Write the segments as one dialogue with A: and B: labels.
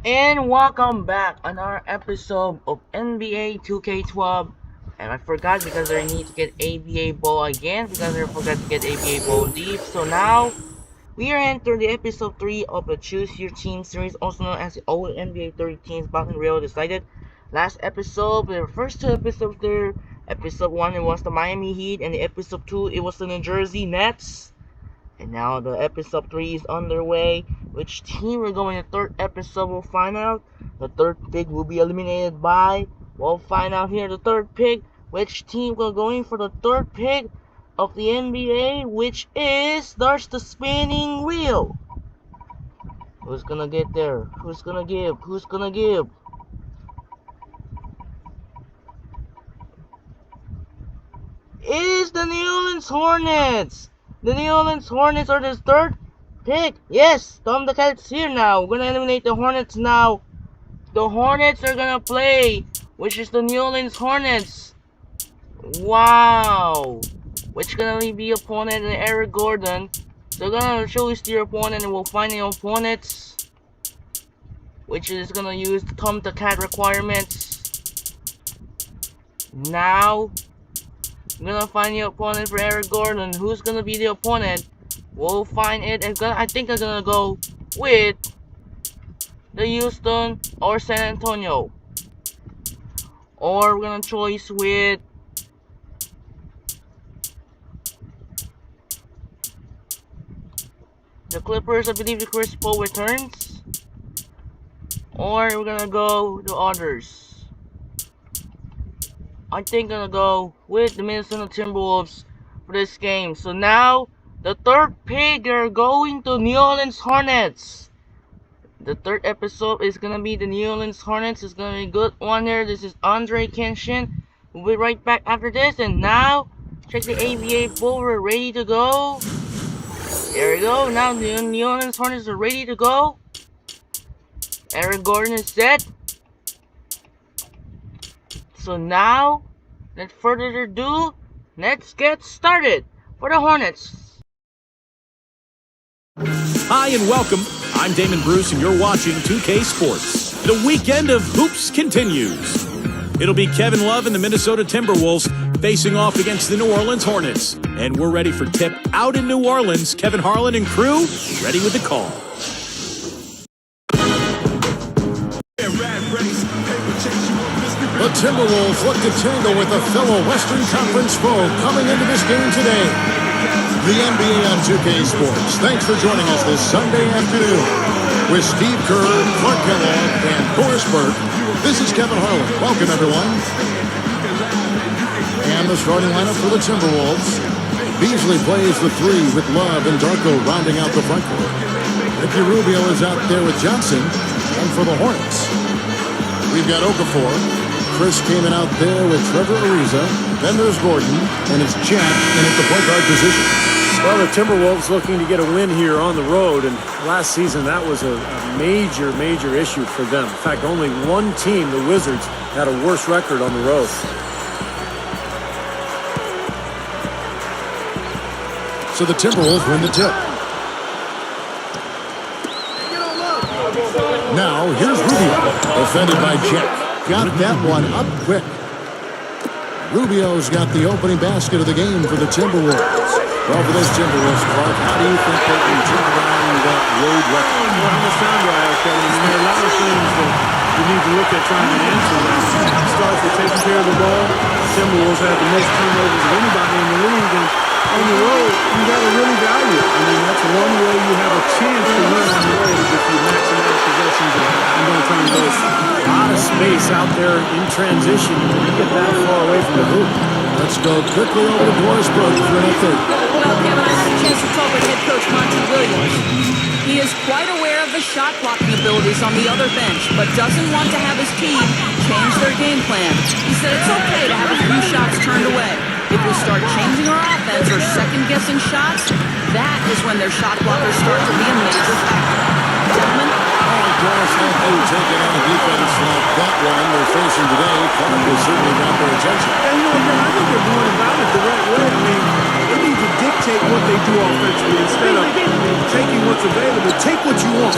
A: And welcome back on our episode of NBA 2K12. And I forgot because I need to get ABA Ball again because I forgot to get ABA Ball Deep. So now we are entering the episode 3 of the Choose Your Team series, also known as the All NBA 30 Teams Battle Royale decided. Last episode, the first two episodes there, episode 1 it was the Miami Heat, and the episode 2 it was the New Jersey Nets. And now the episode 3 is underway. Which team we're going to third episode we'll find out. The third pick will be eliminated by. We'll find out here the third pick. Which team will going for the third pick of the NBA, which is there's the spinning wheel. Who's gonna get there? Who's gonna give? Who's gonna give? It is the New Orleans Hornets. The New Orleans Hornets are the third pick. Yes, Tom the Cat's here now. We're gonna eliminate the Hornets now. The Hornets are gonna play, which is the New Orleans Hornets. Wow. Which gonna be opponent and Eric Gordon. So gonna choose your opponent and we'll find the opponents, which is gonna use the Tom the Cat requirements. Now I'm gonna find the opponent for Eric Gordon. Who's gonna be the opponent? We'll find it, and I think I'm gonna go with the Houston or San Antonio. Or we're gonna choose with the Clippers. I believe the Chris Paul returns. Or we're gonna go the others. I think I'm gonna go with the Minnesota Timberwolves for this game. So now the third pick are going to New Orleans Hornets. The third episode is gonna be the New Orleans Hornets. It's gonna be a good one here. This is Andre Kenshin. We'll be right back after this. And now, check the ABA Bowl. We're ready to go. There we go. Now the New Orleans Hornets are ready to go. Eric Gordon is set. So now, without further ado, let's get started for the Hornets.
B: Hi and welcome. I'm Damon Bruce and you're watching 2K Sports. The weekend of hoops continues. It'll be Kevin Love and the Minnesota Timberwolves facing off against the New Orleans Hornets. And we're ready for tip out in New Orleans. Kevin Harlan and crew ready with the call.
C: The Timberwolves look to tangle with a fellow Western Conference foe coming into this game today. The NBA on 2K Sports. Thanks for joining us this Sunday afternoon. With Steve Kerr, Clark Kellogg, and Boris Burke, this is Kevin Harlan. Welcome, everyone. And the starting lineup for the Timberwolves. Beasley plays the three with Love and Darko rounding out the front court. Ricky Rubio is out there with Johnson. And for the Hornets, we've got Okafor. Chris came in out there with Trevor Ariza. Then there's Gordon, and it's Jack in at the point guard position.
D: Well, the Timberwolves looking to get a win here on the road, and last season that was a major issue for them. In fact, only one team, the Wizards, had a worse record on the road.
C: So the Timberwolves win the tip. Now, here's Rubio, defended by Jack. Got that one up quick. Rubio's got the opening basket of the game for the Timberwolves. Well, for this Timberwolves, Clark, how do you think they can turn around that road record?
D: Well, how much time do I have, Kevin? I mean, there are a lot of things that you need to look at trying to answer now. It starts with taking care of the ball. The Timberwolves have the most turnovers of anybody in the league, and on the road, you got to really value it. I mean, that's one way you have a chance to win on the road is if you maximize possessions and don't turn those. A lot of space out there in transition when you get that far away from the hoop.
C: Let's go quickly over to Boris Burke for an update.
E: Well, Kevin, I had a chance to talk with head coach Monty Williams. He is quite aware of the shot blocking abilities on the other bench, but doesn't want to have his team change their game plan. He said it's okay to have a few shots turned away. If we start changing our offense or second-guessing shots, that is when their shot blockers start to be a major factor. Gentlemen,
C: Dallas not really taking on a defense like that one they're facing today. Clark has certainly got their attention.
D: And, again, I think they're going about it the right way. I mean, they need to dig dictate what they do offensively instead of taking what's available. Take what you want.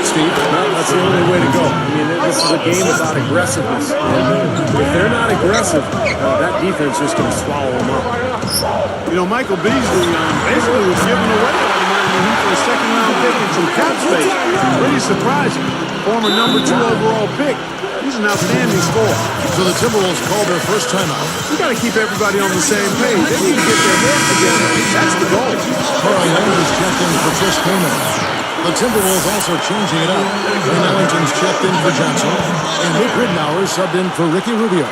F: Steve, that's the only way to go. I mean, this is a game about aggressiveness. If they're not aggressive, that defense is going to swallow them up.
D: You know, Michael Beasley basically was given away by the Miami Heat for a second-round pick and some cap space. Pretty surprising. Former number 2 overall pick. He's an outstanding scorer.
C: So the Timberwolves called their first timeout.
D: You got to keep everybody on the same page. They need to get their heads together. That's the goal.
C: Carl Landry's checked in for Chris Kaman. The Timberwolves also changing it up. Wayne Ellington's checked in for Johnson. And Nick Ridnour subbed in for Ricky Rubio.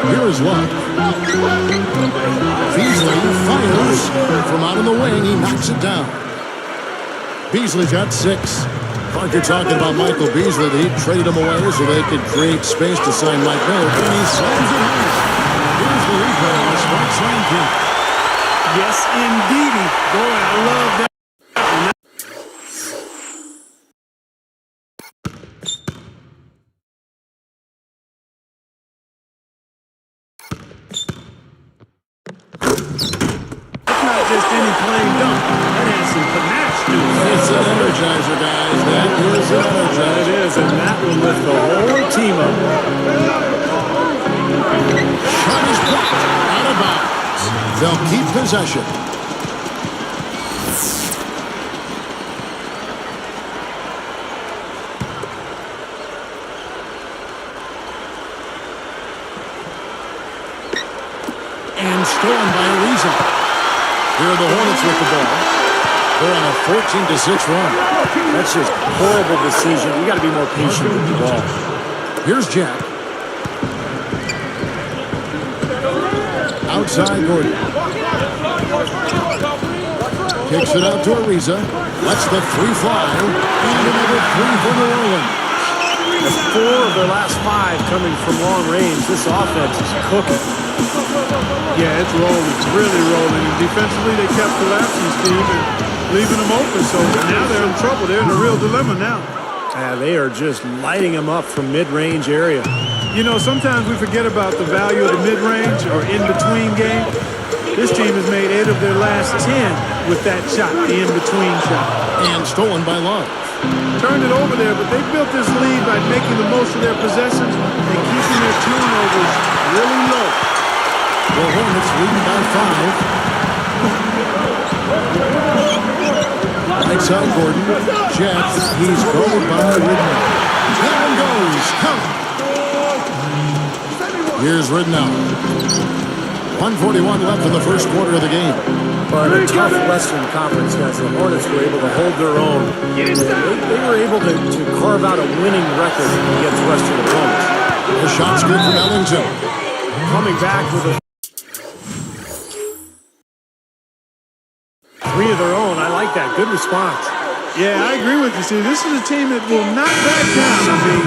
C: Here is Love. Beasley fires from out of the wing. He knocks it down. Beasley's got 6. Parker talking about Michael Beasley. The Heat traded him away so they could create space to sign Mike Miller. And he slams it in. Here's the rebound on the Sparks line kick.
D: Yes, indeedy. Boy, I love that. It's not just any plain dunk. That has some panache to it.
C: It's an energizer, guys. That is an energizer.
F: It is, and that will lift the whole team up.
C: Shot is blocked. Out of bounds. They'll keep possession. And stolen by Ariza. Here are the Hornets with the ball. They're on a 14-6 run.
F: That's just a horrible decision. You got to be more patient with the ball.
C: Here's Jack. Outside Gordon. Kicks it out to Ariza. Lets the 3 fly. And another 3 for New Orleans.
F: That's 4 of their last 5 coming from long range. This offense is cooking.
D: Yeah, it's rolling. It's really rolling. And defensively, they kept collapsing, Steve, and leaving them open. So now they're in trouble. They're in a real dilemma now.
F: They are just lighting them up from mid-range area.
D: You know, sometimes we forget about the value of the mid-range or in-between game. This team has made 8 of their last 10 with that shot, the in-between shot.
C: And stolen by Love.
D: Turned it over there, but they built this lead by making the most of their possessions and keeping their turnovers really low.
C: The Hornets leading by 5. Right side Gordon. Jeff, he's guarded by Ridnour. Down goes. Count. Here's Ridnour. 1:41 left in the first quarter of the game.
F: But in a tough Western Conference, guys, the Hornets were able to hold their own. They were able to carve out a winning record against Western opponents.
C: The shot's good from Ellington.
F: Coming back with a 3 of their own. I like that. Good response.
D: Yeah, I agree with you. See, this is a team that will not back down. I mean,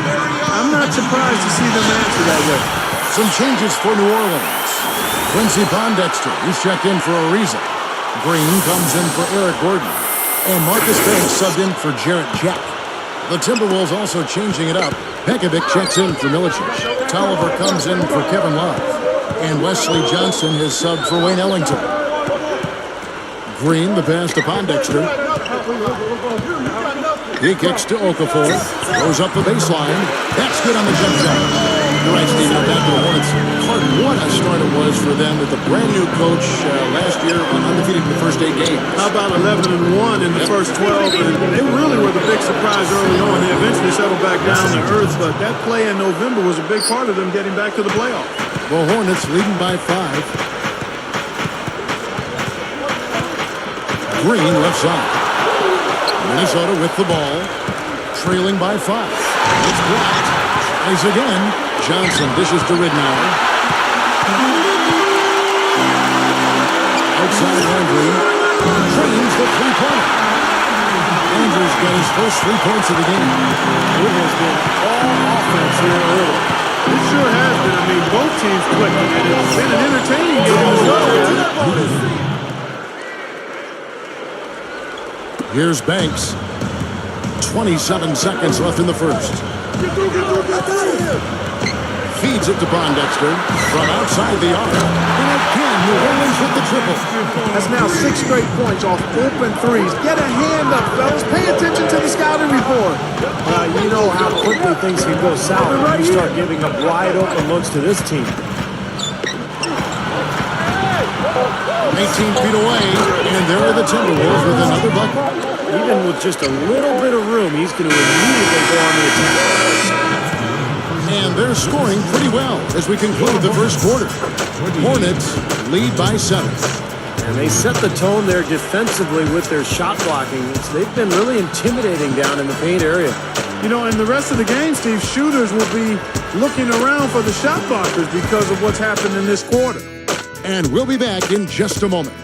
D: I'm not surprised to see them answer that way.
C: Some changes for New Orleans. Quincy Pondexter, he's checked in for Ariza. Green comes in for Eric Gordon. And Marcus Banks subbed in for Jarrett Jack. The Timberwolves also changing it up. Pekovic checks in for Milicic. Tolliver comes in for Kevin Love. And Wesley Johnson has subbed for Wayne Ellington. Green, the pass to Pondexter. He kicks to Okafor. Goes up the baseline. That's good on the jump shot. You're right, Steve. Now back to the Hornets. Hard what a start it was for them with a brand new coach last year, undefeated in the first 8 games.
D: How about 11-1 in the first 12? And they really were the big surprise early on. They eventually settled back down to earth, but that play in November was a big part of them getting back to the playoffs.
C: The Hornets leading by 5. Green left side. Minnesota with the ball, trailing by 5. It's blocked. Tries again. Johnson dishes to Ridnour. Outside Landry. Trains the 3-pointer. Andrews got his first 3 points of the game.
F: It has been all offense here early.
D: It sure has been. I mean, both teams clicking, and it's been an entertaining game as well.
C: Here's Banks. 27 seconds left in the first. feeds it to Bondexter from outside the arc. And again, New Orleans with the triple.
D: That's now 6 straight points off open threes. Get a hand up, fellas. Pay attention to the scouting report.
F: You know how quickly things can go south when you start giving up wide open looks to this team.
C: 18 feet away, and there are the Timberwolves with another bucket.
F: Even with just a little bit of room, he's going to immediately go on the attack.
C: And they're scoring pretty well as we conclude the first quarter. Hornets lead by 7.
F: And they set the tone there defensively with their shot blocking. They've been really intimidating down in the paint area.
D: You know, in the rest of the game, Steve, shooters will be looking around for the shot blockers because of what's happened in this quarter.
C: And we'll be back in just a moment.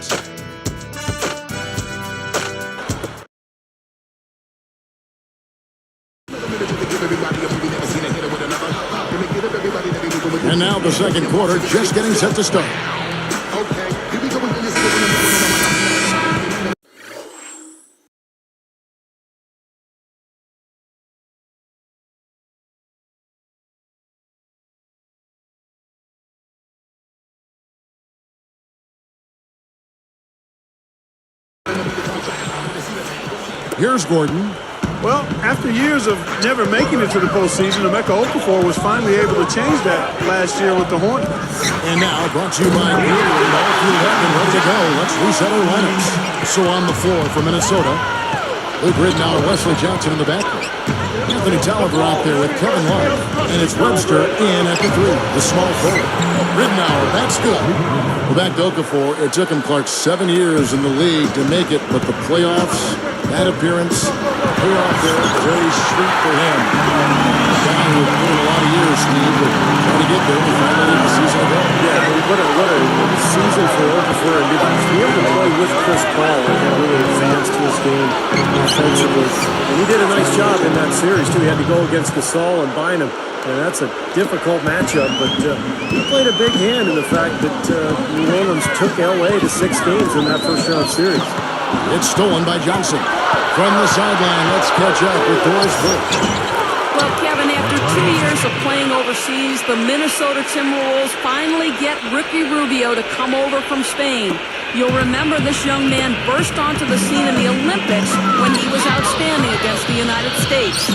C: And now the second quarter just getting set to start. Here's Gordon.
D: Well, after years of never making it to the postseason, Emeka Okafor was finally able to change that last year with the Hornets.
C: And now, brought to you by Greer, and all fueled up and ready to go. Let's reset our lineups. So on the floor for Minnesota, Luke Ridnour and Wesley Johnson in the backcourt. Anthony Tolliver out there with Kevin Love. And it's Webster in at the 3, the small forward. Ridnour, that's good. Well, back to Okafor. It took him, Clark, 7 years in the league to make it, but the playoffs, that appearance, playoff there, very sweet for him. A guy who had put in a lot of years, Steve, but trying to get there and finally the season ago.
F: Yeah, I mean, what a season for Okafor. And to be able to play with Chris Paul and really advanced his game offensively. And he did a nice job in that series, too. He had to go against Gasol and Bynum. And that's a difficult matchup, but he played a big hand in the fact that New Orleans took L.A. to 6 games in that first-round series.
C: It's stolen by Johnson. From the sideline, let's catch up with Doris Burke.
E: Well, Kevin, after 2 years of playing overseas, the Minnesota Timberwolves finally get Ricky Rubio to come over from Spain. You'll remember this young man burst onto the scene in the Olympics when he was outstanding against the United States.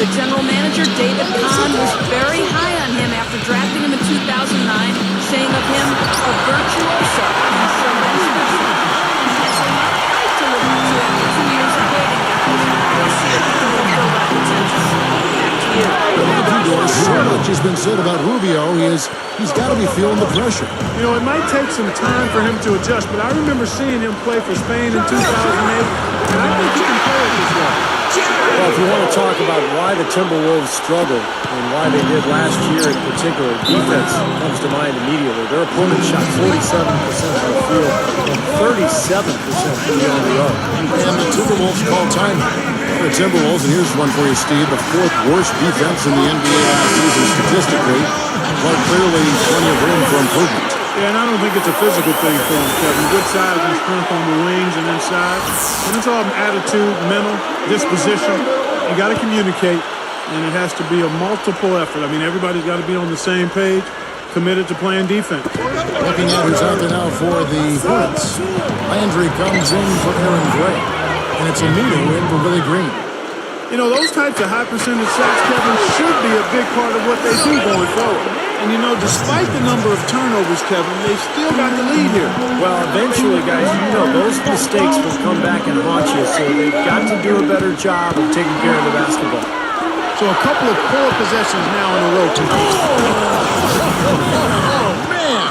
E: The general manager, David Kahn, was very high on him after drafting him in 2009, saying of him, a virtuoso and somebody special. And has a lot of fight to live up to after 2 years of waiting, guys. We'll see if he can fulfill that potential. Back to you.
C: Doris, so much has been said about Rubio. He's got to be feeling the pressure.
D: You know, it might take some time for him to adjust, but I remember seeing him play for Spain in 2008, and I think he can play it this way.
F: Well, if you want to talk about why the Timberwolves struggled and why they did last year in particular, defense comes to mind immediately. Their opponent shot 47% from the field and 37% beyond the arc.
C: And the Timberwolves call time. The Timberwolves, and here's one for you, Steve, the 4th worst defense in the NBA last season statistically, but clearly plenty of room for improvement.
D: Yeah, and I don't think it's a physical thing for him, Kevin. Good size and strength on the wings and inside. And it's all attitude, mental, disposition. You got to communicate, and it has to be a multiple effort. I mean, everybody's got to be on the same page, committed to playing defense.
C: Looking at who's out there now for the Hornets. Landry comes in for Aaron Gray, and it's a meeting in for Billy Green.
D: You know, those types of high-percentage shots, Kevin, should be a big part of what they do going forward. And, you know, despite the number of turnovers, Kevin, they've still got the lead here.
F: Well, eventually, guys, you know, those mistakes will come back and haunt you, so they've got to do a better job of taking care of the basketball.
D: So a couple of poor possessions now in a row.
C: Oh, man!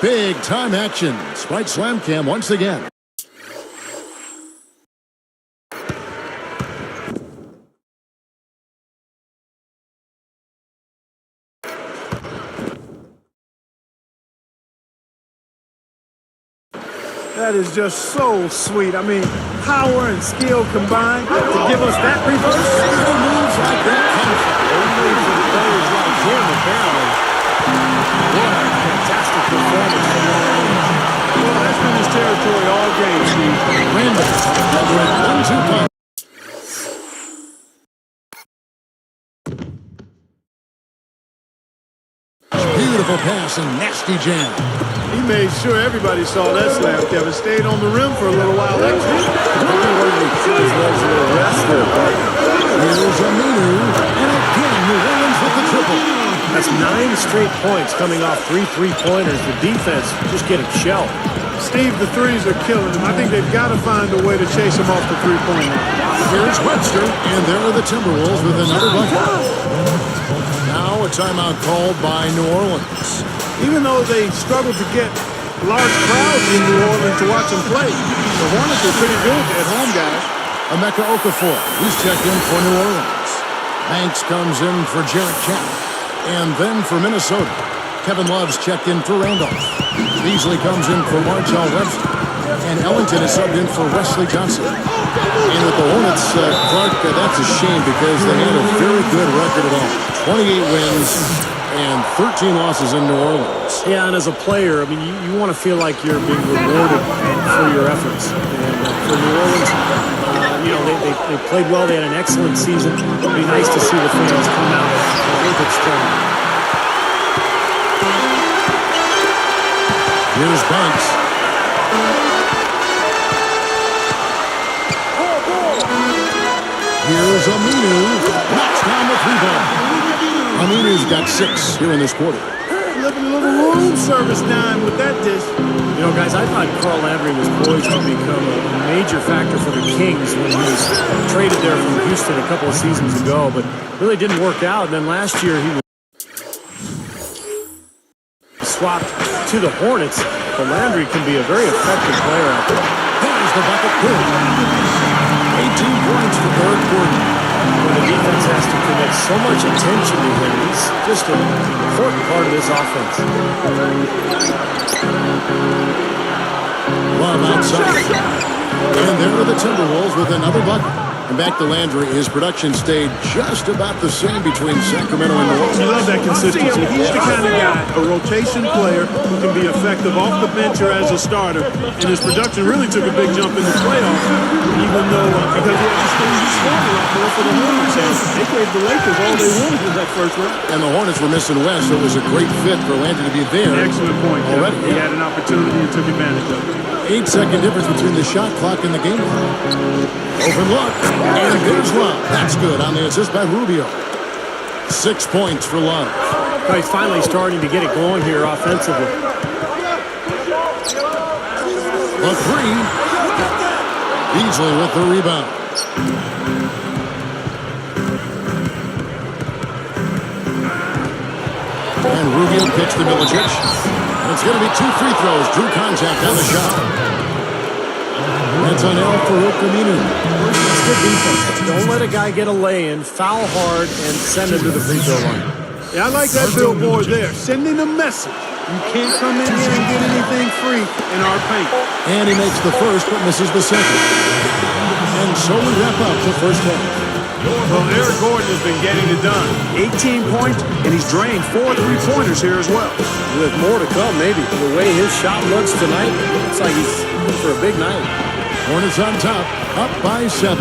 C: Big-time action. Sprite Slam Cam once again.
D: That is just so sweet. I mean, power and skill combined to give us that reverse.
C: Moves like that come from only from players like him, apparently. What a fantastic performance from Randall.
D: Well, that's been his territory all game, Steve.
C: Randall, 1-2 punch. Beautiful pass and nasty jam.
D: He made sure everybody saw that slam, Kevin. Stayed on the rim for a little while extra.
C: Here's Aminu, and again, New Orleans with the triple.
F: That's 9 straight points coming off 3 3-pointers. The defense just getting shelled.
D: Steve, the threes are killing him. I think they've got to find a way to chase him off the three-point line.
C: Here's Webster, and there are the Timberwolves with another bucket. Now a timeout called by New Orleans.
D: Even though they struggled to get large crowds in New Orleans to watch them play, the Hornets are pretty good at home, guys.
C: Emeka Okafor, he's checked in for New Orleans. Banks comes in for Jarrett Jack. And then for Minnesota, Kevin Love's checked in for Randolph. Beasley comes in for Martell Webster. And Ellington is subbed in for Wesley Johnson. And with the Hornets, Clark, that's a shame because they had a very good record at all. 28 wins and 13 losses in New Orleans.
F: Yeah, and as a player, I mean, you want to feel like you're being rewarded for your efforts. And for New Orleans, you know, they played well. They had an excellent season. It would be nice to see the fans come out a little bit strong.
C: Here's Banks. Here's Aminu. Knocks down the three-ball. Aminu's got 6 here in this quarter.
D: Living a little room service dime with that dish.
F: You know, guys, I thought Carl Landry was poised to become a major factor for the Kings when he was traded there from Houston a couple of seasons ago, but really didn't work out. And then last year he was swapped to the Hornets, but Landry can be a very effective player out there.
C: There's the bucket. Good. 18 points for Eric Gordon.
F: When the defense has to commit so much attention to him, he's just an important part of this offense.
C: Love outside. And there are the Timberwolves with another bucket. And back to Landry, his production stayed just about the same between Sacramento and New Orleans.
D: You love that consistency. He's the kind of guy, a rotation player who can be effective off the bench or as a starter. And his production really took a big jump in the playoffs, even though because he had to score a lot more for the Hornets. They gave the Lakers all they wanted in that first round.
C: And the Hornets were missing West, so it was a great fit for Landry to be there.
D: Excellent point.
C: Already.
D: He had an opportunity and took advantage of it.
C: 8-second difference between the shot clock and the game clock. Open look. And there's Love. That's good on the assist by Rubio. 6 points for Love.
F: Well, he's finally starting to get it going here offensively.
C: The three. Beasley with the rebound. And Rubio kicks to Milicic. And it's going to be 2 free throws. Drew contact on the shot. That's on El Farouk Aminu.
F: That's good defense. Don't let a guy get a lay-in, foul hard, and send him to the free throw line.
D: Yeah, I like that billboard there. Sending a message. You can't come in here and get anything free in our paint.
C: And he makes the first, but misses the second. And so we wrap up the first half.
D: Well, Eric Gordon has been getting it done. 18 points, and he's drained 4 3-pointers here as well.
F: With more to come, maybe. The way his shot looks tonight, looks like he's in for a big night.
C: Hornets on top, up by 7.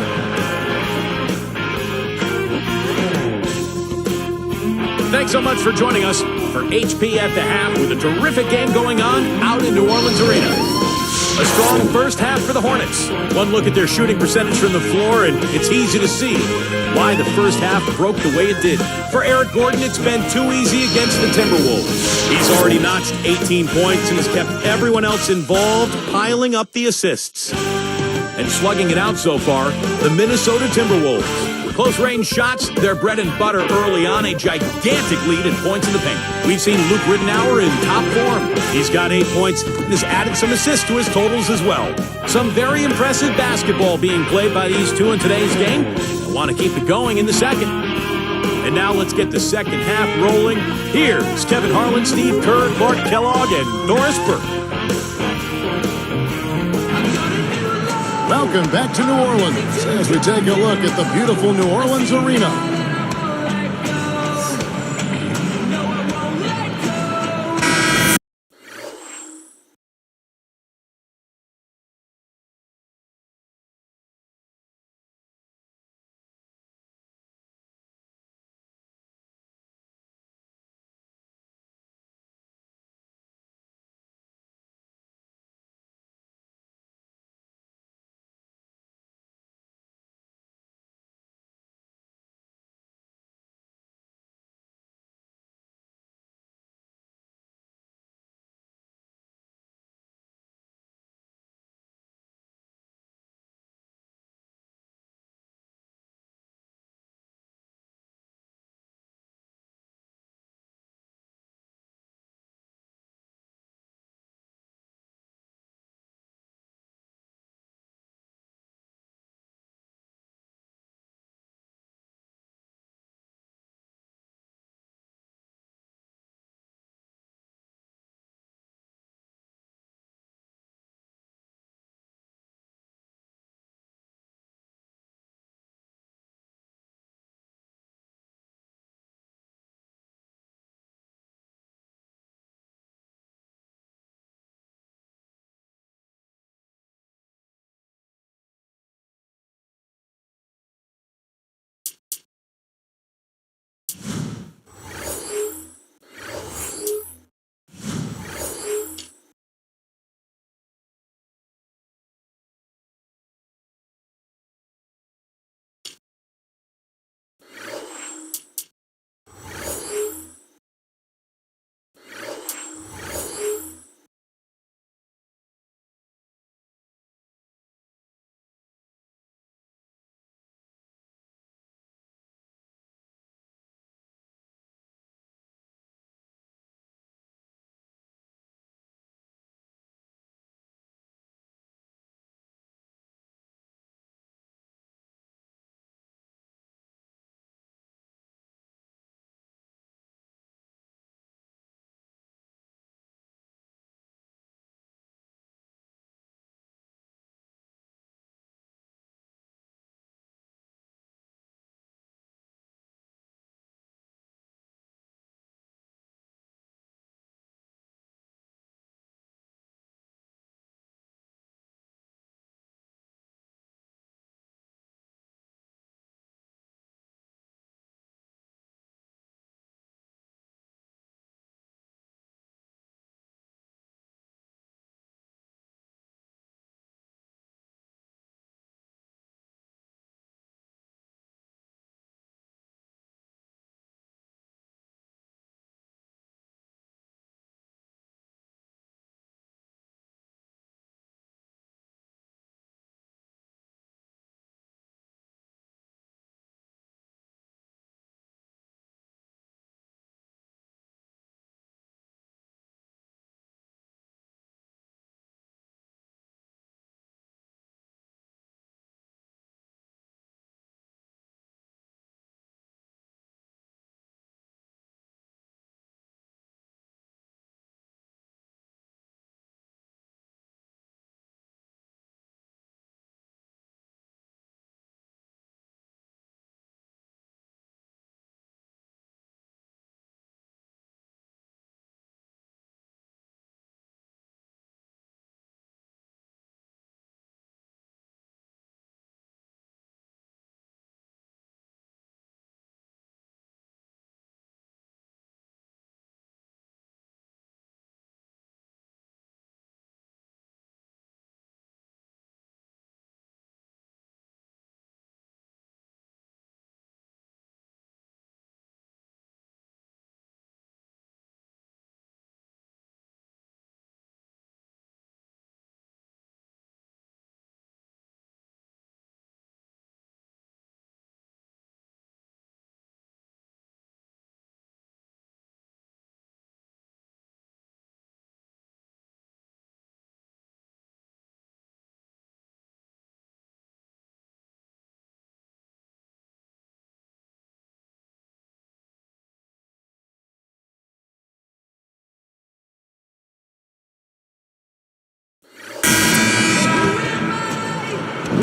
B: Thanks so much for joining us for HP at the half with a terrific game going on out in New Orleans Arena. A strong first half for the Hornets. One look at their shooting percentage from the floor, and it's easy to see why the first half broke the way it did. For Eric Gordon, it's been too easy against the Timberwolves. He's already notched 18 points and has kept everyone else involved, piling up the assists. And slugging it out so far, the Minnesota Timberwolves. Close-range shots, their bread and butter early on, a gigantic lead in points in the paint. We've seen Luke Rittenauer in top form. He's got 8 points and has added some assists to his totals as well. Some very impressive basketball being played by these two in today's game. I want to keep it going in the second. And now let's get the second half rolling. Here's Kevin Harlan, Steve Kerr, Clark Kellogg, and Doris Burke.
C: Welcome back to New Orleans as we take a look at the beautiful New Orleans Arena.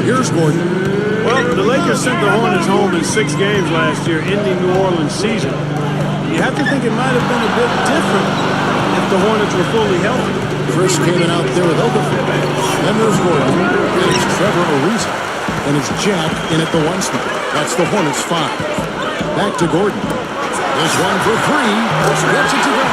C: Here's Gordon.
D: Well, the Lakers sent the Hornets home in 6 games last year, ending New Orleans' season. You have to think it might have been a bit different if the Hornets were fully healthy.
C: Chris came in out there with Okafor. Then there's Gordon. And it's Trevor Ariza. And it's Jack in at the 1 spot. That's the Hornets 5. Back to Gordon. There's one for 3. Gets it to go.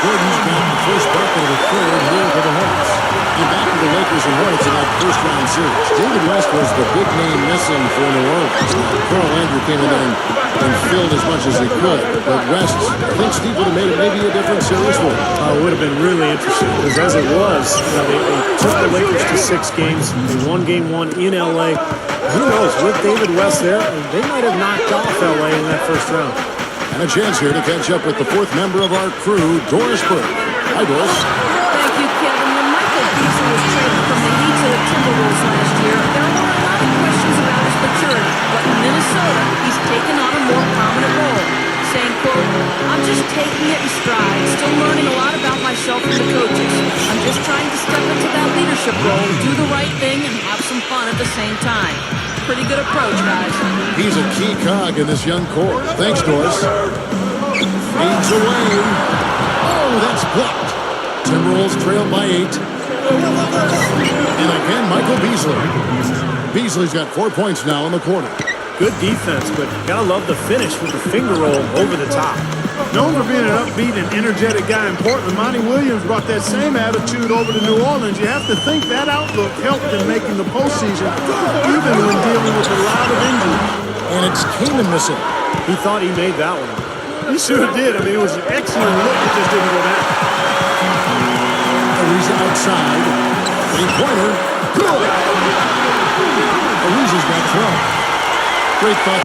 C: Gordon's got the first bucket of the third here for the Hornets. And back to the Lakers and Hornets in that first-round series. David West was the big name missing for New Orleans. Carl Landry came in there and filled as much as he could. But West, I think Steve would have made it maybe a different series for him.
D: It would have been really interesting because as it was, they took the Lakers to 6 games. They won game 1 in L.A. Who knows, with David West there, they might have knocked off L.A. in that first round.
C: And a chance here to catch up with the 4th member of our crew, Doris Burke. Hi, Doris.
E: Thank you, Kevin. When Michael Beasley was traded from the Heat to the Timberwolves last year, there were a lot of questions about his maturity. But in Minnesota, he's taken on a more prominent role, saying, quote, "I'm just taking it in stride, still learning a lot about myself and the coaches. I'm just trying to step into that leadership role, do the right thing, and have some fun at the same time." Pretty good approach, guys.
C: He's a key cog in this young core. Thanks, Doris. Feeds away. Oh, that's blocked. Timberwolves trail by 8. And again, Michael Beasley. Beasley's got 4 points now in the quarter.
D: Good defense, but gotta love the finish with the finger roll over the top. Known for being an upbeat and energetic guy in Portland, Monty Williams brought that same attitude over to New Orleans. You have to think that outlook helped in making the postseason, even when dealing with a lot of injuries.
C: And it's Kaman missing.
D: He thought he made that one. He sure did. I mean, it was an excellent look. It just didn't go down.
C: Ariza outside. 3-pointer. Good. Ariza's got 12. Great thought.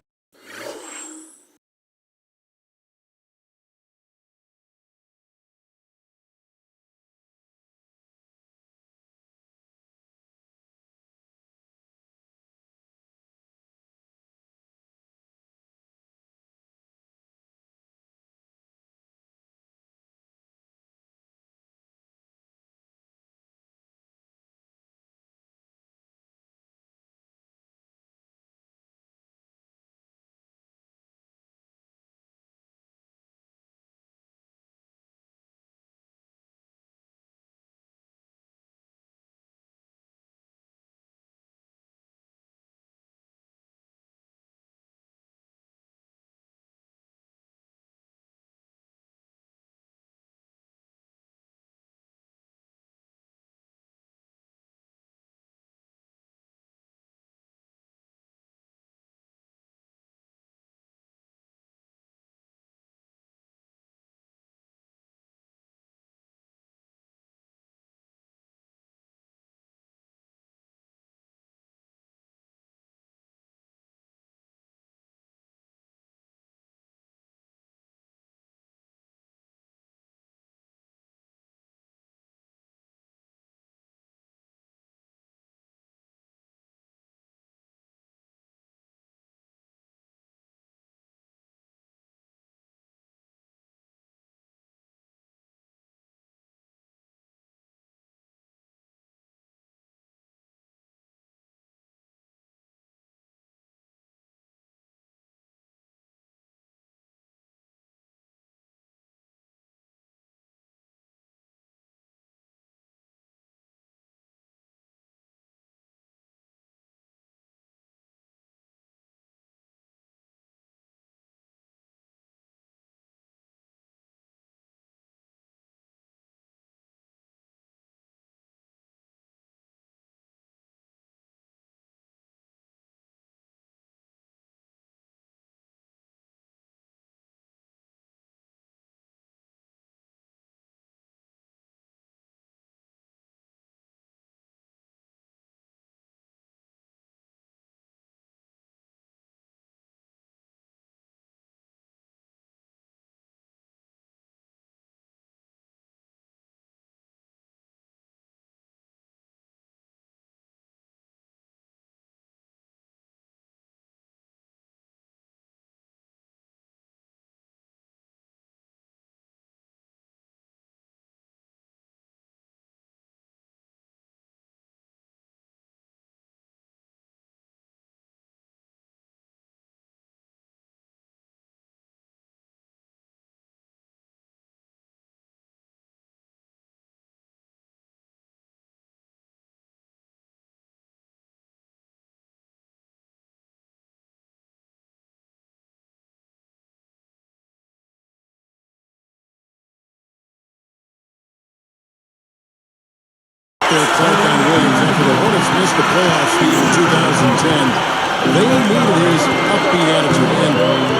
C: Clark on Williams after the Hornets missed the playoffs in 2010. They needed his upbeat attitude, and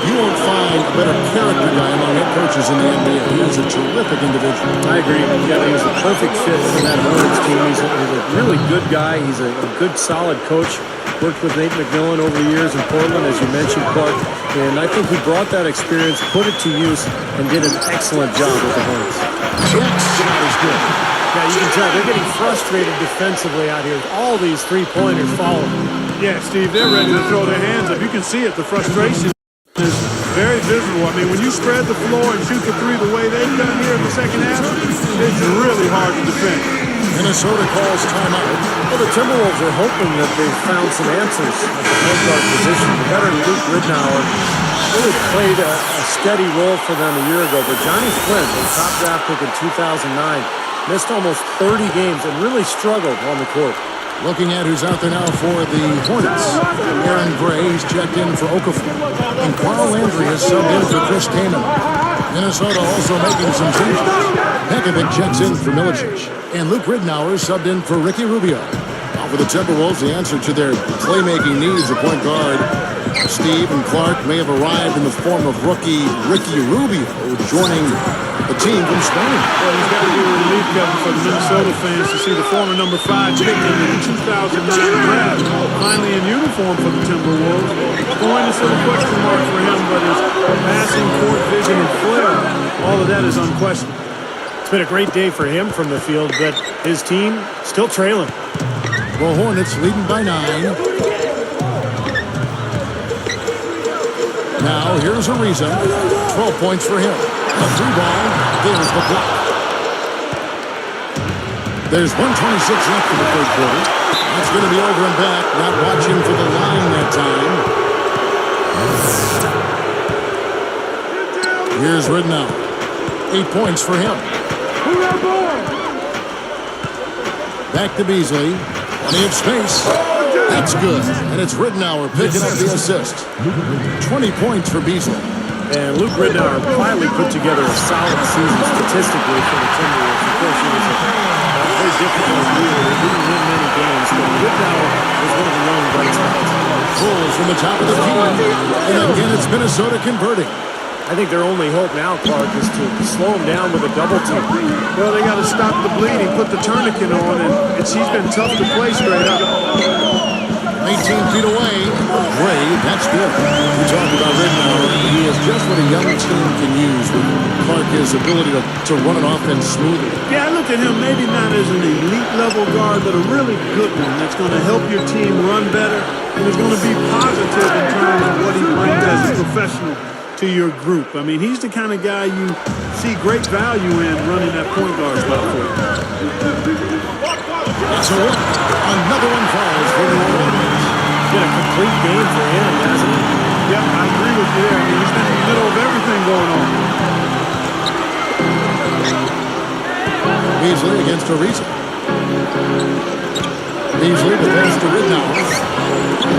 C: you won't find a better character guy among head coaches in the NBA. He is a terrific individual.
F: I agree. Yeah, he's a perfect fit for that Hornets team. He's a really good guy. He's a good, solid coach. Worked with Nate McMillan over the years in Portland, as you mentioned, Clark. And I think he brought that experience, put it to use, and did an excellent job with the Hornets.
C: Jack's shot is good.
F: Yeah, you can tell they're getting frustrated defensively out here. All these three-pointers following.
D: Yeah, Steve, they're ready to throw their hands up. You can see it. The frustration is very visible. I mean, when you spread the floor and shoot the three the way they've done here in the second half, it's really hard to defend.
C: Minnesota calls timeout.
F: Well, the Timberwolves are hoping that they've found some answers at the point guard position. The veteran Luke Ridnour really played a steady role for them a year ago, but Johnny Flynn, the top draft pick in 2009, missed almost 30 games and really struggled on the court.
C: Looking at who's out there now for the Hornets. Aaron Gray, he's checked in for Okafor. And Carl Landry has subbed in for Chris Kaman. Minnesota also making some changes. Pekovic checks in for Milicic. And Luke Ridnour subbed in for Ricky Rubio. Now for the Timberwolves, the answer to their playmaking needs, a point guard. Steve and Clark may have arrived in the form of rookie Ricky Rubio, joining the team from Spain.
D: Well, he's got to be a relief, Kevin, for the Minnesota fans to see the former number 5 pick in the 2009 draft finally in uniform for the Timberwolves. Going to sort of question mark for him, but his passing, court vision, and flair, all of that is unquestioned.
F: It's been a great day for him from the field, but his team still trailing.
C: The Hornets leading by 9. Now, here's Ariza. 12 points for him. A three ball. There's the block. There's 1:26 left in the third quarter. That's going to be over and back. Not watching for the line that time. Here's Ridnour. 8 points for him. Back to Beasley. Plenty of space. That's good. And it's Ridnour picking up the assist. 20 points for Beasley.
F: And Luke Ridnour quietly put together a solid season statistically for the Timberwolves. Of course, he was a very difficult year. They didn't win many games, but Ridnour was one of the young bright spots.
C: Pulls from the top of the key. And again, it's Minnesota converting.
F: I think their only hope now, Clark, is to slow him down with a double team.
D: Well, they got to stop the bleeding, put the tourniquet on, and she's been tough to play straight up.
C: 18 feet away. Gray, that's good. We talked about Ridnour. He is just what a young team can use with Clark, his ability to run an offense smoothly.
D: Yeah, I look at him maybe not as an elite level guard, but a really good one that's going to help your team run better and is going to be positive in terms of what he brings as a professional to your group. I mean, he's the kind of guy you see great value in running that point guard spot for you.
C: That's a look. Another one falls for the Hornets.
F: Been a complete game for him, hasn't it?
D: Yeah, I agree with you there. I mean, he's been in the middle of everything going on.
C: Beasley against Ariza. Beasley defends to Ridnour.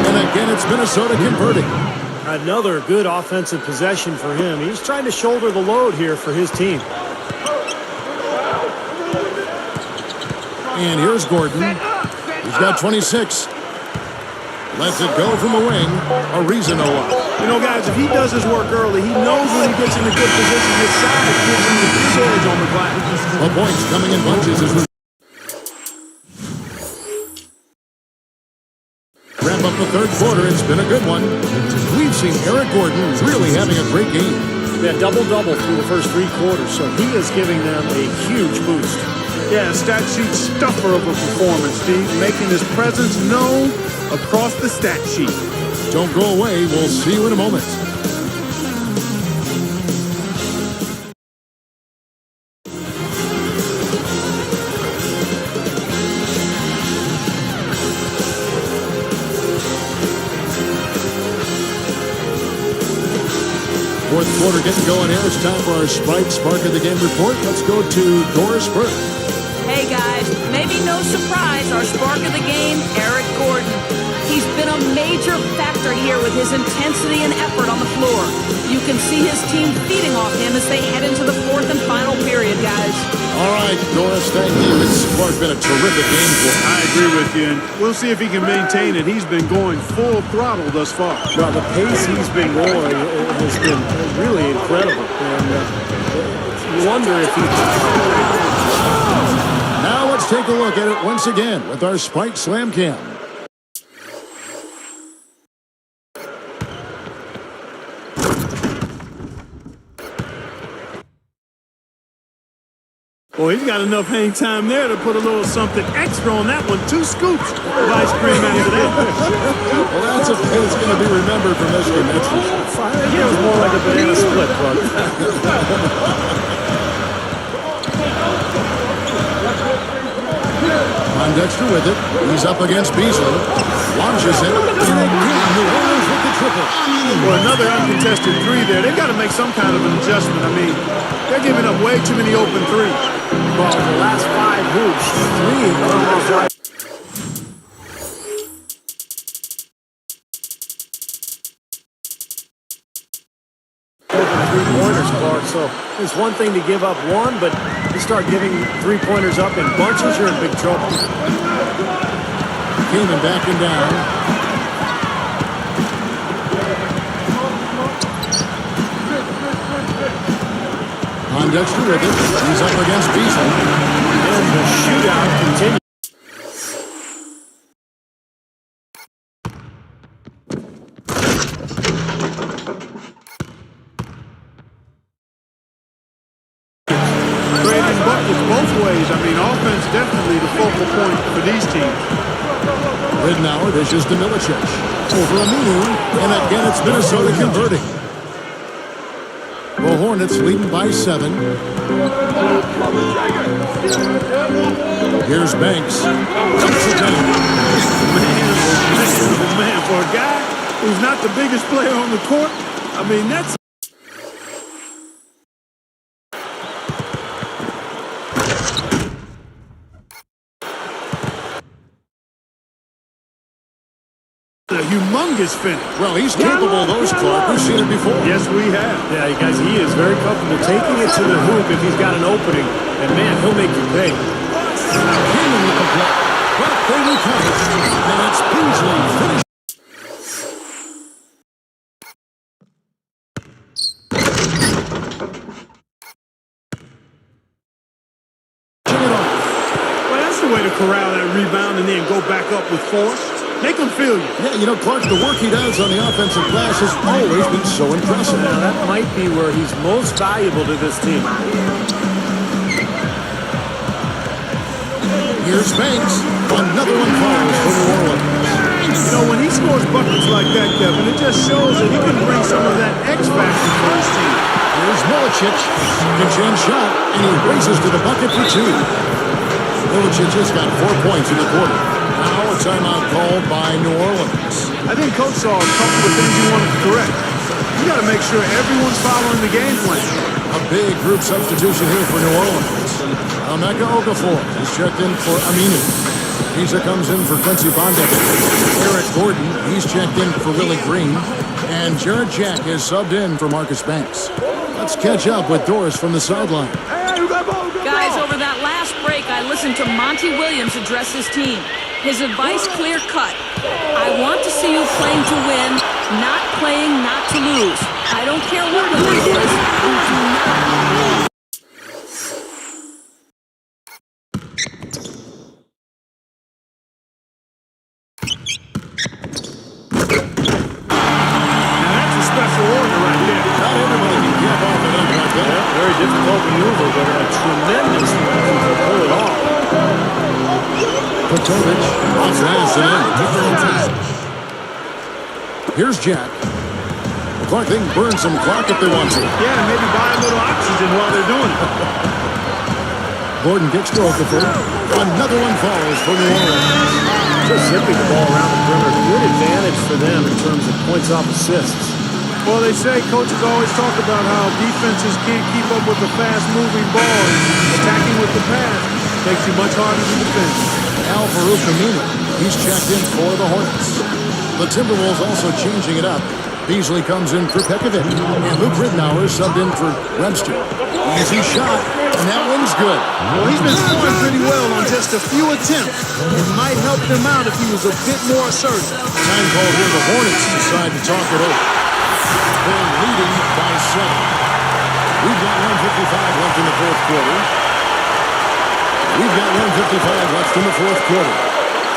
C: And again, it's Minnesota converting.
F: Another good offensive possession for him. He's trying to shoulder the load here for his team.
C: And here's Gordon. He's got 26. Lets it go from the wing. Ariza no up.
D: You know, guys, if he does his work early, he knows when he gets in a good position, his size gives him the big edge on the glass.
C: The points coming in bunches as we wrap up the third quarter. It's been a good one. We've seen Eric Gordon really having a great game.
F: Yeah, double-double through the first 3 quarters, so he is giving them a huge boost.
D: Yeah, stat sheet stuffer of a performance, Steve, making his presence known across the stat sheet.
C: Don't go away. We'll see you in a moment. Fourth quarter getting going here. It's time for our Sprite Spark of the Game report. Let's go to Doris Burke.
E: Hey guys, maybe no surprise, our spark of the game, Eric Gordon. He's been a major factor here with his intensity and effort on the floor. You can see his team feeding off him as they head into the fourth and final period, guys.
C: All right, Doris, thank you. It's been a terrific game for him.
D: I agree with you, and we'll see if he can maintain it. He's been going full throttle thus far.
F: Well, the pace he's been going has been really incredible. And you wonder if he...
C: Now let's take a look at it once again with our Spike Slam Cam.
D: Well, he's got enough hang time there to put a little something extra on that one. 2 scoops of ice cream after that.
C: Well, that's a pace going to be remembered from this game. That's for sure.
F: It was more like a banana split, bud.
C: Dexter with it. He's up against Beasley. Launches it. And again, New Orleans with the triple.
D: Well, another uncontested 3 there. They've got to make some kind of an adjustment. I mean, they're giving up way too many open 3s.
F: Well, the last 5 hoops, 3 are almost right. Three-pointers, Clark. So it's one thing to give up one, but you start giving 3-pointers up in bunches, you're in big trouble.
C: Keenan backing down. Dexter with it. He's up against Beasley.
F: And the shootout continues.
D: Both ways. I mean, offense definitely the focal point for these teams.
C: Ridnour dishes to Milicic. Over Aminu, and again it's Minnesota converting. The Hornets leading by 7. Here's Banks.
D: Man, for a guy who's not the biggest player on the court, I mean, that's... a humongous finish.
C: Well, he's capable of those, Clark. We've seen it before.
D: Yes, we have.
F: Yeah, guys, he is very comfortable taking it to the hoop if he's got an opening. And, man, he'll make you pay.
C: Keenan with the block. But they recover. And it's Beasley finished.
D: Well, that's the way to corral that rebound and then go back up with force. Make him feel you.
C: Yeah, you know, Clark, the work he does on the offensive glass has always been so impressive.
F: Now, that might be where he's most valuable to this team.
C: Here's Banks. Another one falls for New Orleans.
D: You know, when he scores buckets like that, Kevin, it just shows that he can bring some of that X factor for his team.
C: Here's Milicic. Second chance shot, and he races to the bucket for 2. Milicic has got 4 points in the quarter. Now a timeout called by New Orleans.
D: I think Coach saw a couple of things he wanted to correct. You got to make sure everyone's following the game plan.
C: A big group substitution here for New Orleans. Emeka Okafor is checked in for Aminu. Pisa comes in for Quincy Bondexter. Eric Gordon, he's checked in for Willie Green. And Jared Jack is subbed in for Marcus Banks. Let's catch up with Doris from the sideline.
E: Guys, over that last break, I listened to Monty Williams address his team. His advice clear-cut. I want to see you playing to win, not playing not to lose. I don't care what the win is. You do not.
D: Now, that's a special order right there.
C: Not everybody can get off it up like that.
F: Yeah, very difficult maneuver, but a tremendous one to pull it off.
C: Petrovic drives it in. Here's Jack. Clark, they can burn some clock if they want to.
D: Yeah, maybe buy a little oxygen while they're doing it.
C: Gordon gets to Okafor. Another one falls for New Orleans.
F: Just zipping the ball around the perimeter. Good advantage for them in terms of points off assists.
D: Well, they say coaches always talk about how defenses can't keep up with the fast-moving ball. And attacking with the pass makes you much harder to defend.
C: Al Farouk Aminu. He's checked in for the Hornets. The Timberwolves also changing it up. Beasley comes in for Pekovic. And Luke Ridnour subbed in for Webster. Easy shot, and that one's good.
D: Well, he's been scoring pretty well on just a few attempts. It might help them out if he was a bit more assertive.
C: Time call here. The Hornets decide to talk it over. They're leading by 7. We've got 1:55 left in the fourth quarter. We've got 1:55 left in the fourth quarter.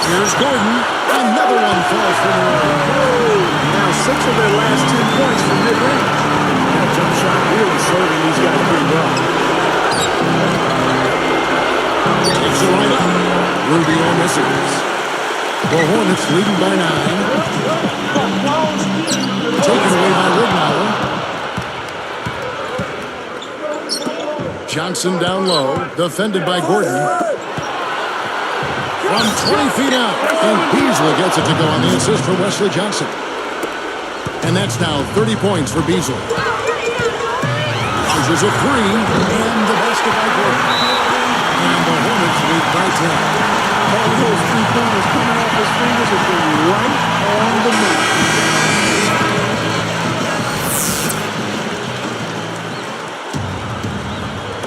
C: Here's Gordon. Another one falls from the line.
D: Now 6 of their last 10 points from mid-range.
F: That jump shot really serving these guys pretty well.
C: Takes the line up. Rubio misses. The Hornets leading by 9. Taken away by Ridnour. Johnson down low. Defended by Gordon. From 20 feet out. And Beasley gets it to go on the assist for Wesley Johnson. And that's now 30 points for Beasley. There's a 3. And the basket by Gordon. And the Hornets lead by 10.
D: All those 3-pointers coming off his fingers have been right on the money.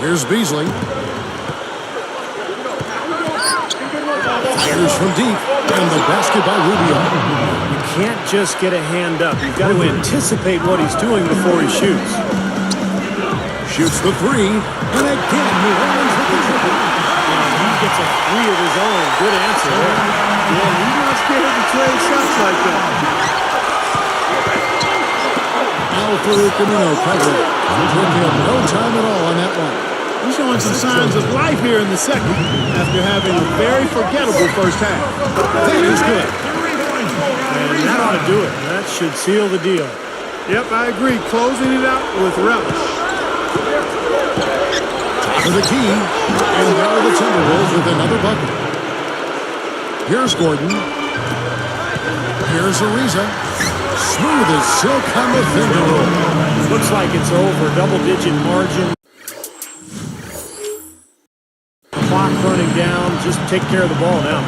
C: Here's Beasley. Fires from deep. And the basket by Rubio.
F: You can't just get a hand up. You've got to anticipate what he's doing before he shoots.
C: Shoots the 3. And again, New Orleans with the triple.
F: He gets a 3 of his own. Good answer there.
D: Yeah, he's not scared to trade shots like that.
C: Al-Farouq Amino covering. Took him no time at all on that one.
D: He's showing some signs of life here in the second after having a very forgettable first half.
C: That is good.
F: And that ought to do it. That should seal the deal.
D: Yep, I agree. Closing it out with relish.
C: For the key, and now the Timberwolves with another bucket. Here's Gordon. Here's Ariza. Smooth as silk on the finger roll.
F: Looks like it's over. Double-digit margin. Clock running down. Just take care of the ball now.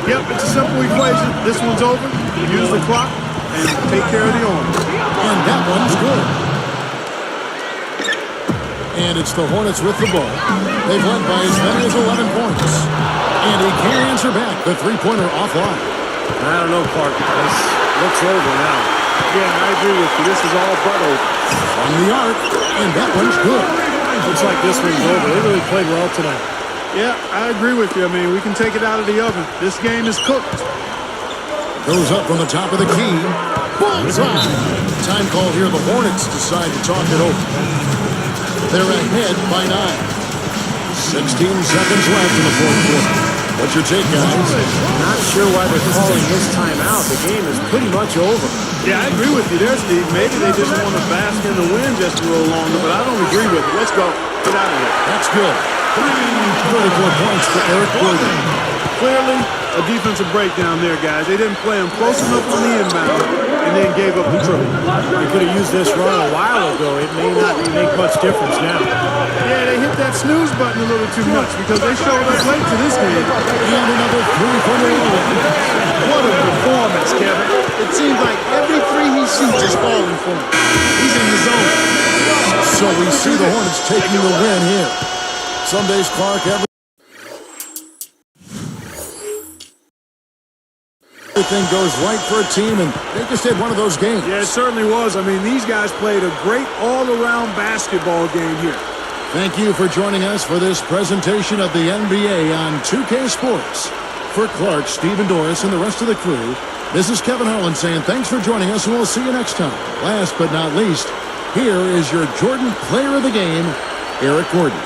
D: Yep, it's a simple equation. This one's over. Use the clock and take care of the arm.
C: And that one's good. And it's the Hornets with the ball. They've led by as many as 11 points. And he can't answer back. The three-pointer offline.
F: I don't know, Clark. This looks over now.
D: Yeah, I agree with you. This is all but over.
C: On the arc. And that one's good.
F: Looks like this one's over. They really played well tonight.
D: Yeah, I agree with you. I mean, we can take it out of the oven. This game is cooked.
C: Goes up from the top of the key. Bullseye. Time call here. The Hornets decide to talk it over. They're ahead by 9. 16 seconds left in the fourth quarter. What's your take, guys?
F: Not sure why they're calling this timeout. The game is pretty much over.
D: Yeah, I agree with you there, Steve. Maybe they just want to bask in the wind just a little longer, but I don't agree with it. Let's go. Get out of here.
C: That's good. 34 points for Eric Gordon.
D: Clearly, a defensive breakdown there, guys. They didn't play him close enough on the inbound and then gave up the triple.
F: They could have used this run a while ago. It may not make much difference now.
D: Yeah, they hit that snooze button a little too much because they showed up late to this game.
C: And another 3 for New Orleans.
D: What a performance, Kevin. It seems like every 3 he shoots is falling for him. He's in the zone.
C: So we see the Hornets taking the win here. Some days, Clark, everything goes right for a team, and they just had one of those games.
D: Yeah, it certainly was. I mean, these guys played a great all-around basketball game here.
C: Thank you for joining us for this presentation of the NBA on 2K Sports. For Clark, Steve, and Doris, and the rest of the crew, this is Kevin Harlan saying thanks for joining us, and we'll see you next time. Last but not least, here is your Jordan Player of the Game, Eric Gordon.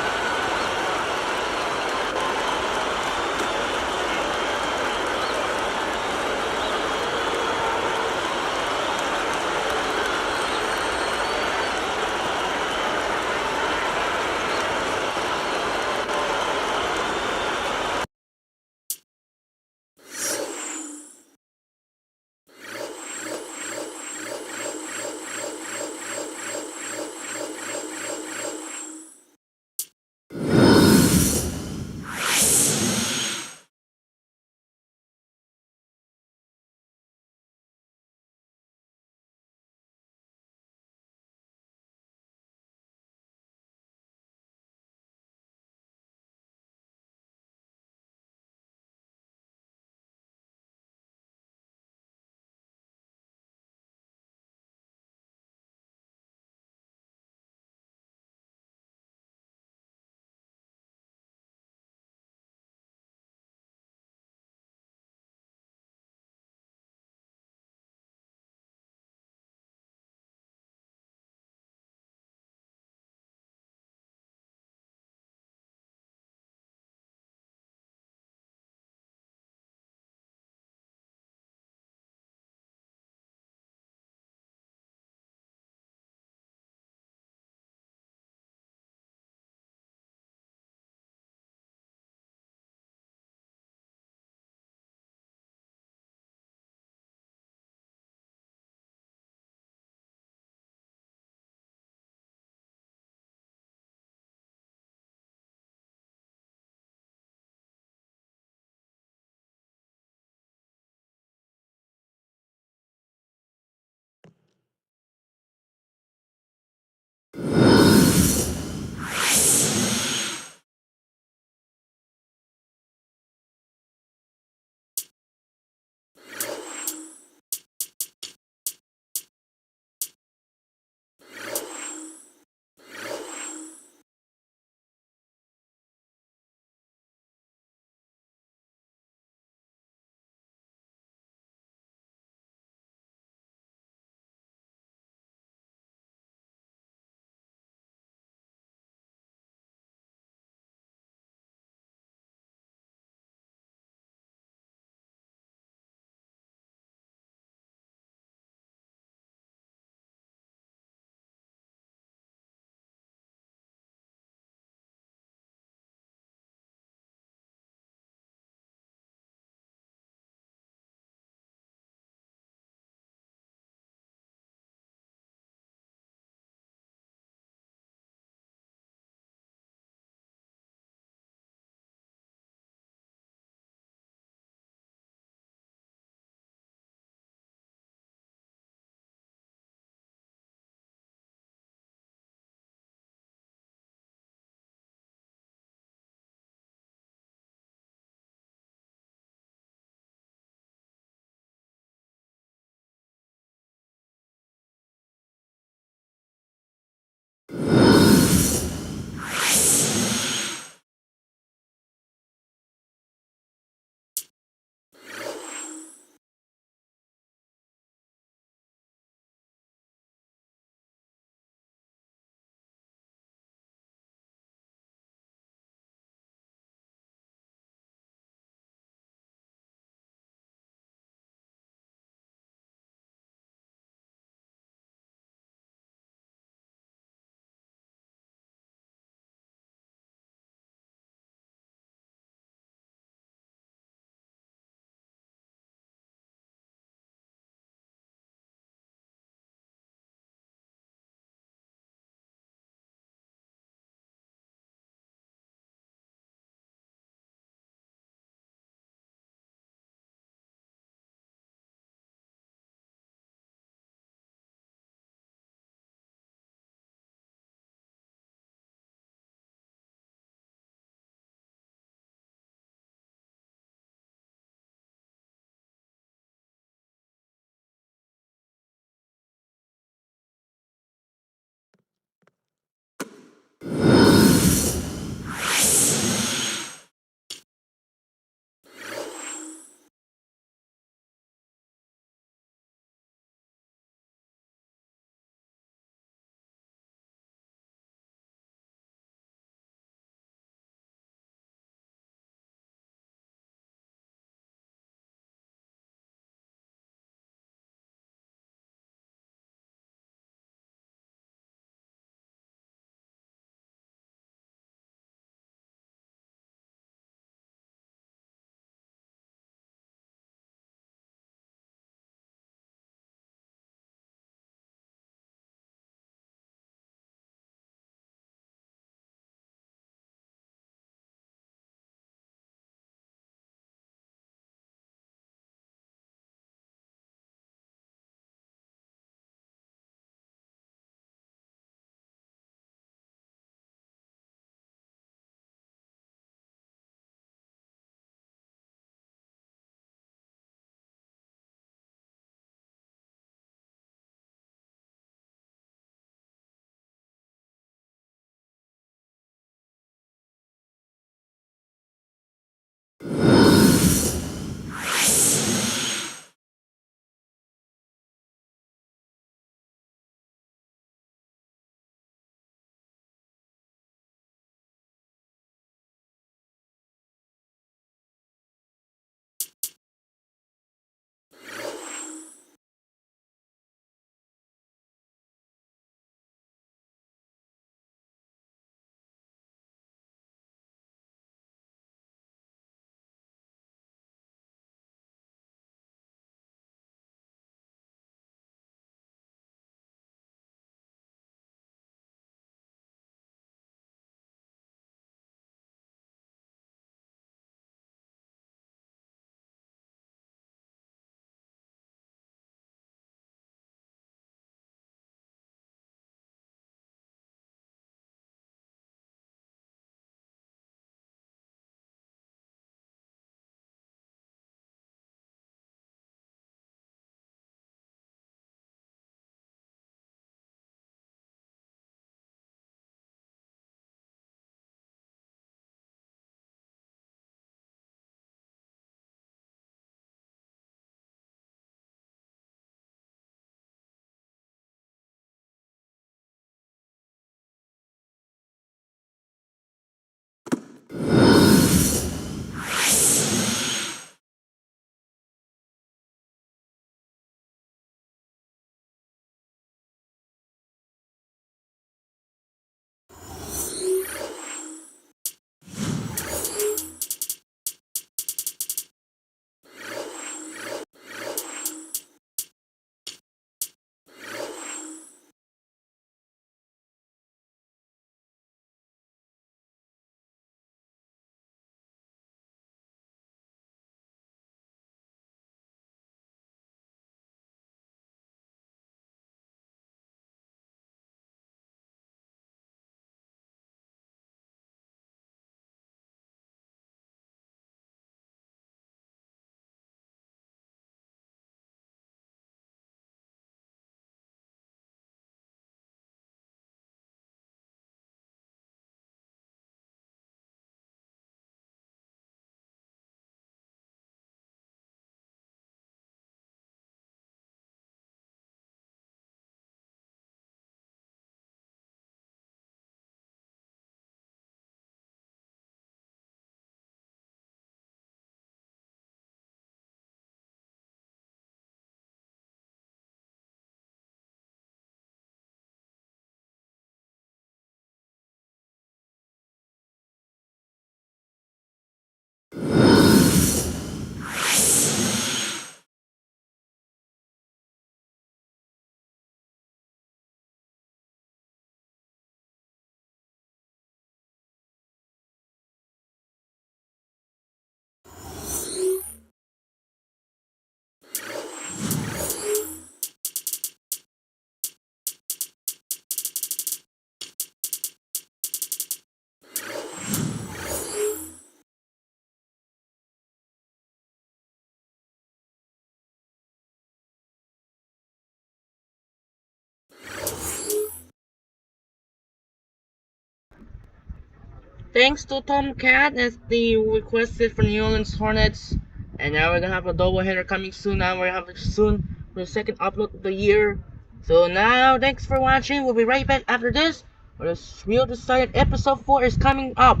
A: thanks to Tom Cat as the requested for New Orleans Hornets. And now we're gonna have a double header coming soon. Now we're gonna have it soon for the second upload of the year. So now, thanks for watching. We'll be right back after this. Where the Real Decided episode 4 is coming up.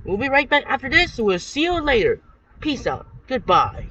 A: We'll be right back after this. We'll see you later. Peace out. Goodbye.